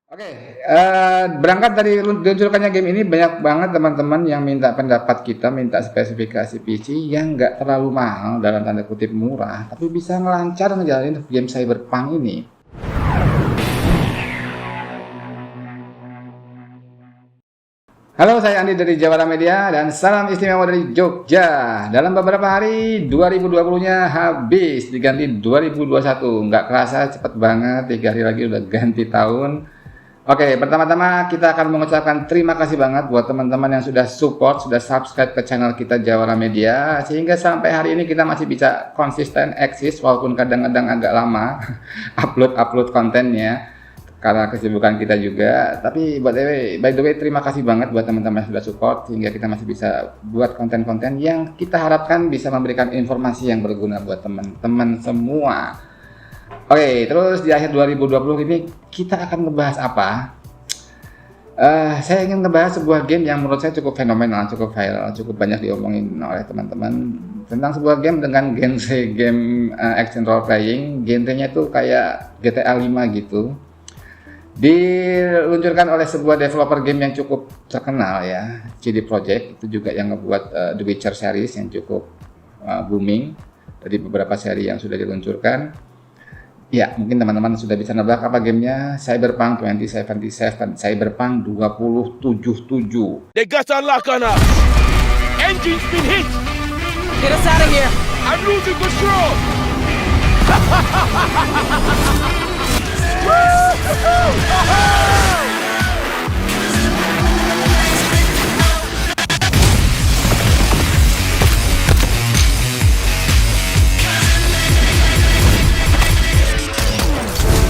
Oke, berangkat dari diluncurkannya game ini banyak banget teman-teman yang minta pendapat kita, minta spesifikasi PC yang nggak terlalu mahal, dalam tanda kutip murah, tapi bisa ngelancar ngejalanin game Cyberpunk ini. Halo, saya Andi dari Jawara Media dan salam istimewa dari Jogja. Dalam beberapa hari 2020-nya habis, diganti 2021. Nggak kerasa cepet banget, 3 hari lagi udah ganti tahun. Oke, pertama-tama kita akan mengucapkan terima kasih banget buat teman-teman yang sudah support, sudah subscribe ke channel kita Jawara Media, sehingga sampai hari ini kita masih bisa konsisten eksis walaupun kadang-kadang agak lama upload kontennya karena kesibukan kita juga. Tapi by the way terima kasih banget buat teman-teman yang sudah support sehingga kita masih bisa buat konten-konten yang kita harapkan bisa memberikan informasi yang berguna buat teman-teman semua. Oke, terus di akhir 2020 ini kita akan ngebahas apa? Saya ingin ngebahas sebuah game yang menurut saya cukup fenomenal, cukup viral, cukup banyak diomongin oleh teman-teman tentang sebuah game dengan genre game action role playing. Genrenya tuh kayak GTA 5 gitu. Diluncurkan oleh sebuah developer game yang cukup terkenal ya, CD Projekt. Itu juga yang ngebuat The Witcher series yang cukup booming dari beberapa seri yang sudah diluncurkan. Ya, mungkin teman-teman sudah bisa nebak apa gamenya. Cyberpunk 2077, Cyberpunk 2077. They got a lock on us. Engine's been hit. Get us out of here! I'm losing control.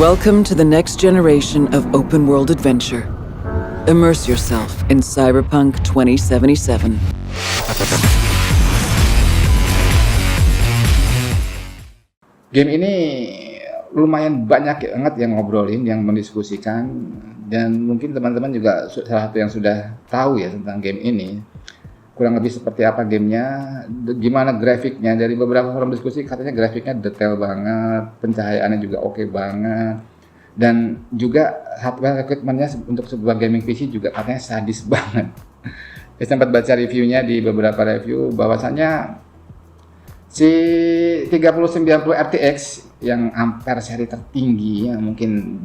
Welcome to the next generation of open world adventure. Immerse yourself in Cyberpunk 2077. Game ini lumayan banyak banget yang ngobrolin, yang mendiskusikan, dan mungkin teman-teman juga salah satu yang sudah tahu ya tentang game ini. Kurang lebih seperti apa gamenya, gimana grafiknya. Dari beberapa forum diskusi katanya grafiknya detail banget, pencahayaannya juga oke banget, dan juga hardware equipment-nya untuk sebuah gaming PC juga katanya sadis banget. Saya sempat baca reviewnya di beberapa review bahwasannya si 3090 RTX yang ampere seri tertinggi yang mungkin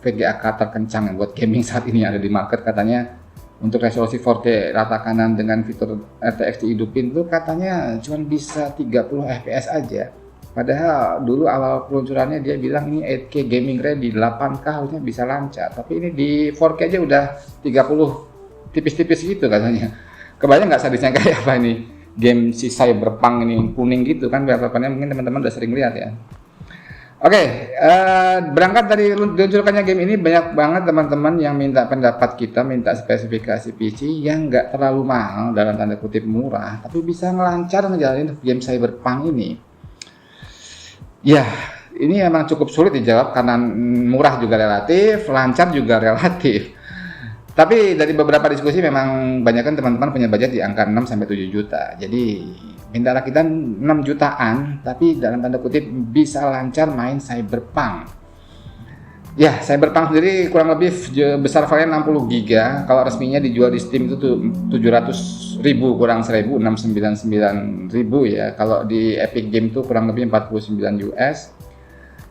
VGA card terkencang buat gaming saat ini ada di market, katanya untuk resolusi 4K rata kanan dengan fitur RTX dihidupin tuh katanya cuma bisa 30 fps aja. Padahal dulu awal peluncurannya dia bilang ini 8K gaming ready, 8K harusnya bisa lancar. Tapi ini di 4K aja udah 30 tipis-tipis gitu katanya. Kebayang nggak sadisnya kayak apa ini game si Cyberpunk ini, kuning gitu kan wallpapernya, mungkin teman-teman udah sering lihat ya. Oke, berangkat dari diluncurkannya game ini banyak banget teman-teman yang minta pendapat kita, minta spesifikasi PC yang nggak terlalu mahal, dalam tanda kutip murah, tapi bisa ngelancar ngejalanin game Cyberpunk ini. Ya, ini emang cukup sulit dijawab karena murah juga relatif, lancar juga relatif. Tapi dari beberapa diskusi memang banyak kan teman-teman punya budget di angka 6 sampai 7 juta. Jadi mintalah kita 6 jutaan tapi dalam tanda kutip bisa lancar main Cyberpunk. Ya, Cyberpunk sendiri kurang lebih besar filenya 60 giga. Kalau resminya dijual di Steam itu tuh 700.000 kurang 1.000, 699.000 ya. Kalau di Epic Game tuh kurang lebih 49 US.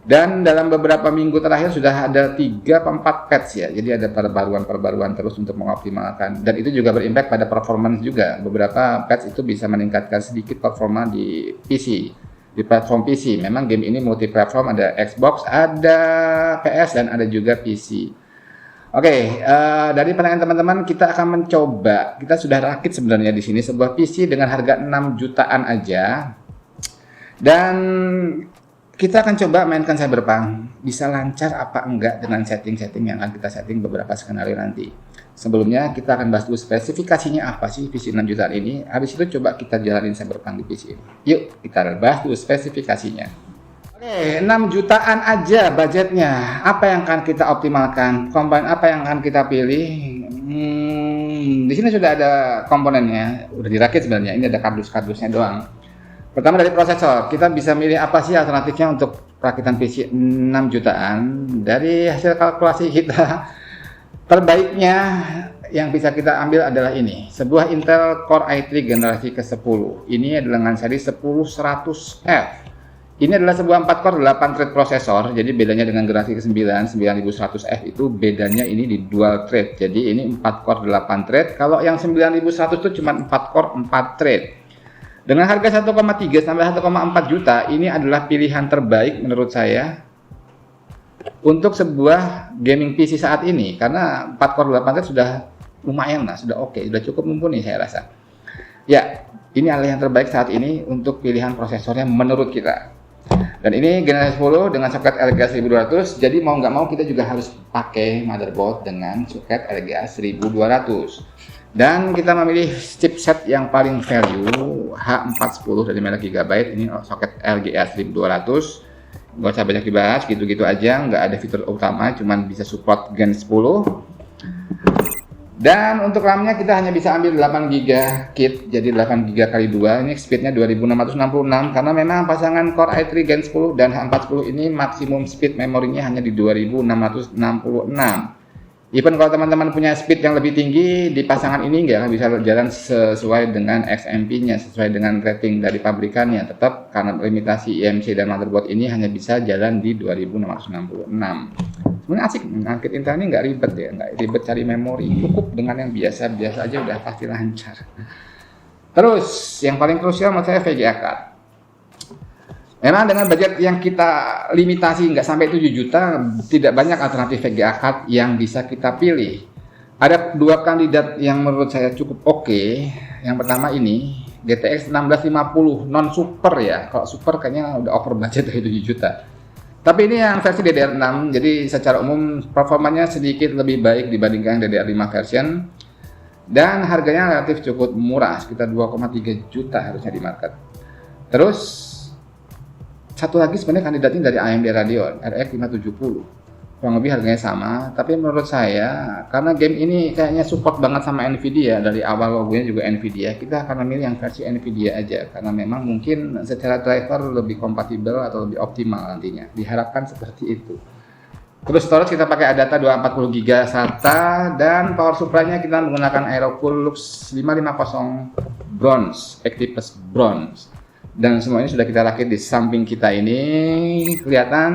Dan dalam beberapa minggu terakhir sudah ada 3-4 patch ya, jadi ada perbaruan terus untuk mengoptimalkan, dan itu juga berimpact pada performance juga. Beberapa patch itu bisa meningkatkan sedikit performa di PC, di platform PC. Memang game ini multi platform, ada Xbox, ada PS, dan ada juga PC. Oke, dari pandangan teman-teman kita akan mencoba, kita sudah rakit sebenarnya di sini sebuah PC dengan harga 6 jutaan aja, dan kita akan coba mainkan Cyberpunk, bisa lancar apa enggak dengan setting-setting yang akan kita setting beberapa skenario nanti. Sebelumnya kita akan bahas dulu spesifikasinya apa sih PC 6 jutaan ini, habis itu coba kita jalanin Cyberpunk di PC ini. Yuk kita bahas dulu spesifikasinya. Oke, 6 jutaan aja budgetnya, apa yang akan kita optimalkan, komponen apa yang akan kita pilih. Di sini sudah ada komponennya, udah dirakit sebenarnya, ini ada kardus-kardusnya doang. Pertama dari prosesor, kita bisa milih apa sih alternatifnya untuk perakitan PC 6 jutaan. Dari hasil kalkulasi kita, terbaiknya yang bisa kita ambil adalah ini, sebuah Intel Core i3 generasi ke-10. Ini adalah dengan seri 10100F. Ini adalah sebuah 4 core 8 thread prosesor, jadi bedanya dengan generasi ke-9 9100F itu bedanya ini di dual thread. Jadi ini 4 core 8 thread, kalau yang 9100 itu cuma 4 core 4 thread. Dengan harga 1,3 sampai 1,4 juta, ini adalah pilihan terbaik menurut saya untuk sebuah gaming PC saat ini, karena 4 core 8 thread sudah lumayan lah, sudah oke, sudah cukup mumpuni saya rasa. Ya, ini adalah yang terbaik saat ini untuk pilihan prosesornya menurut kita. Dan ini generasi 10 dengan soket LGA 1200, jadi mau nggak mau kita juga harus pakai motherboard dengan soket LGA 1200. Dan kita memilih chipset yang paling value, H410 dari merek Gigabyte. Ini soket LGA 1200. Nggak usah banyak dibahas, gitu-gitu aja, nggak ada fitur utama, cuman bisa support Gen 10. Dan untuk RAM-nya kita hanya bisa ambil 8GB kit, jadi 8GB x 2. Ini speednya 2666 karena memang pasangan Core i3 Gen 10 dan H410 ini maksimum speed memorinya hanya di 2666. Even kalau teman-teman punya speed yang lebih tinggi di pasangan ini nggak bisa jalan sesuai dengan XMP-nya, sesuai dengan rating dari pabrikannya. Tetap karena limitasi IMC dan motherboard ini hanya bisa jalan di 2666. Sebenarnya asik, ngangkit Intel ini nggak ribet ya, nggak ribet cari memori, cukup dengan yang biasa-biasa aja udah pasti lancar. Terus yang paling krusial menurut saya VGA card. Memang dengan budget yang kita limitasi nggak sampai 7 juta, tidak banyak alternatif VGA card yang bisa kita pilih. Ada dua kandidat yang menurut saya cukup oke. Yang pertama ini GTX 1650 non super ya. Kalau super kayaknya udah over budget dari 7 juta. Tapi ini yang versi DDR6, jadi secara umum performanya sedikit lebih baik dibandingkan DDR5 version. Dan harganya relatif cukup murah, sekitar 2,3 juta harusnya di market. Terus satu lagi sebenarnya kandidatnya dari AMD Radeon RX 570. Kurang lebih harganya sama, tapi menurut saya karena game ini kayaknya support banget sama Nvidia, dari awal logonya juga Nvidia, kita akan memilih yang versi Nvidia aja karena memang mungkin secara driver lebih kompatibel atau lebih optimal nantinya, diharapkan seperti itu. Terus storage kita pakai Adata 240GB SATA dan power supply-nya kita menggunakan Aerocool Lux 550 Bronze, Activus Bronze. Dan semua ini sudah kita rakit di samping kita ini, kelihatan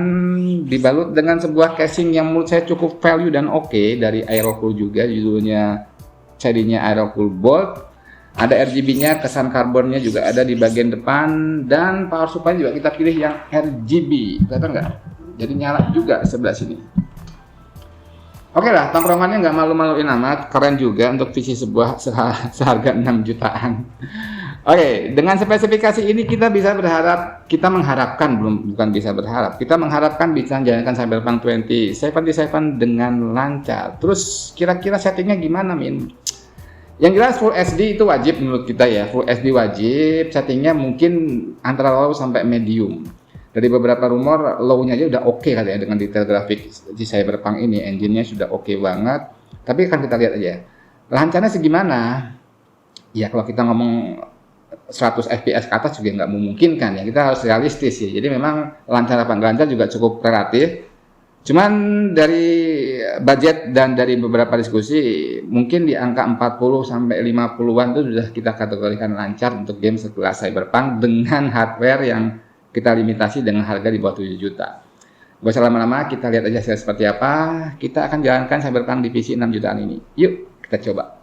dibalut dengan sebuah casing yang menurut saya cukup value dan oke dari Aerocool juga, judulnya serinya Aerocool Bolt. Ada RGB-nya, kesan karbonnya juga ada di bagian depan, dan power supply juga kita pilih yang RGB, kelihatan nggak? Jadi nyala juga sebelah sini. Oke lah, tongkrongannya nggak malu-maluin amat, keren juga untuk PC sebuah seharga 6 jutaan. Oke, dengan spesifikasi ini kita mengharapkan kita mengharapkan bisa menjalankan Cyberpunk 2077 dengan lancar. Terus kira-kira settingnya gimana, Min? Yang jelas Full HD itu wajib menurut kita ya, Full HD wajib, settingnya mungkin antara low sampai medium. Dari beberapa rumor, low-nya aja udah oke katanya dengan detail grafik di Cyberpunk ini, engine-nya sudah oke banget. Tapi kan kita lihat aja, lancarnya segimana? Ya kalau kita ngomong 100 fps ke atas juga nggak memungkinkan ya, kita harus realistis ya. Jadi memang lancar apa nggak lancar juga cukup relatif. Cuman dari budget dan dari beberapa diskusi mungkin di angka 40 sampai 50-an itu sudah kita kategorikan lancar untuk game sekelas Cyberpunk dengan hardware yang kita limitasi dengan harga di bawah 7 juta. Gak usah lama-lama, kita lihat aja seperti apa. Kita akan jalankan Cyberpunk di PC 6 jutaan ini. Yuk kita coba.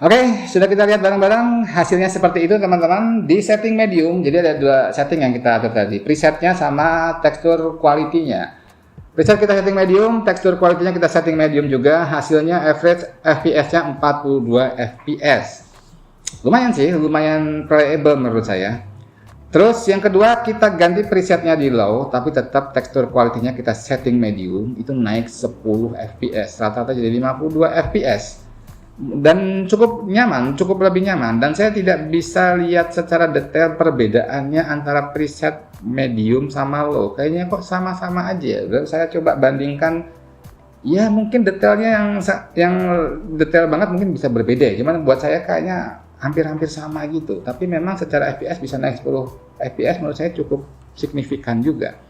Oke, sudah kita lihat bareng-bareng hasilnya seperti itu teman-teman. Di setting medium, jadi ada dua setting yang kita atur tadi, presetnya sama tekstur quality-nya. Preset kita setting medium, tekstur quality-nya kita setting medium juga, hasilnya average FPS-nya 42 FPS. Lumayan sih, lumayan playable menurut saya. Terus yang kedua kita ganti presetnya di low, tapi tetap tekstur quality-nya kita setting medium, itu naik 10 FPS, rata-rata jadi 52 FPS. Dan cukup nyaman, cukup lebih nyaman, dan saya tidak bisa lihat secara detail perbedaannya antara preset medium sama low. Kayaknya kok sama-sama aja. Dan saya coba bandingkan, ya mungkin detailnya yang detail banget mungkin bisa berbeda, cuman buat saya kayaknya hampir-hampir sama gitu. Tapi memang secara FPS bisa naik 10 FPS, menurut saya cukup signifikan juga.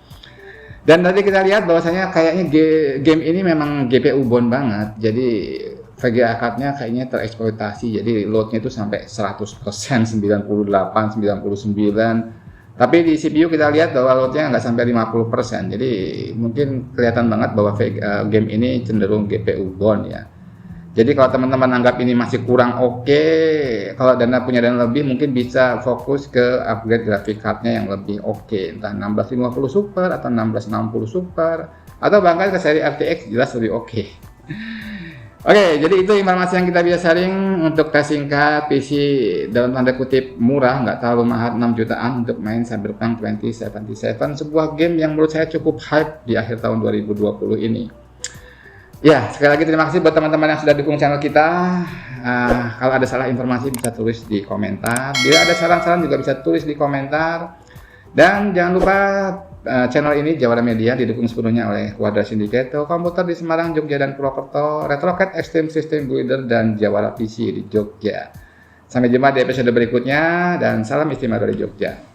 Dan tadi kita lihat bahwasanya kayaknya game ini memang GPU bound banget, jadi VGA card-nya kayaknya tereksploitasi, jadi load-nya itu sampai 100%, 98, 99. Tapi di CPU kita lihat bahwa load-nya nggak sampai 50%, jadi mungkin kelihatan banget bahwa game ini cenderung GPU bound ya. Jadi kalau teman-teman anggap ini masih kurang oke, kalau punya dana lebih mungkin bisa fokus ke upgrade graphic card-nya yang lebih oke, entah 1650 Super atau 1660 Super, atau bahkan ke seri RTX jelas lebih oke. Oke, jadi itu informasi yang kita bisa sharing untuk tes singkat PC dalam tanda kutip murah, nggak terlalu mahal, 6 jutaan untuk main Cyberpunk 2077, sebuah game yang menurut saya cukup hype di akhir tahun 2020 ini. Ya, sekali lagi terima kasih buat teman-teman yang sudah dukung channel kita. Kalau ada salah informasi bisa tulis di komentar. Bila ada saran-saran juga bisa tulis di komentar. Dan jangan lupa channel ini Jawara Media didukung sepenuhnya oleh Quadra Syndicate, komputer di Semarang, Jogja, dan Purwokerto, RetroCAD Extreme System Builder, dan Jawara PC di Jogja. Sampai jumpa di episode berikutnya, dan salam istimewa dari Jogja.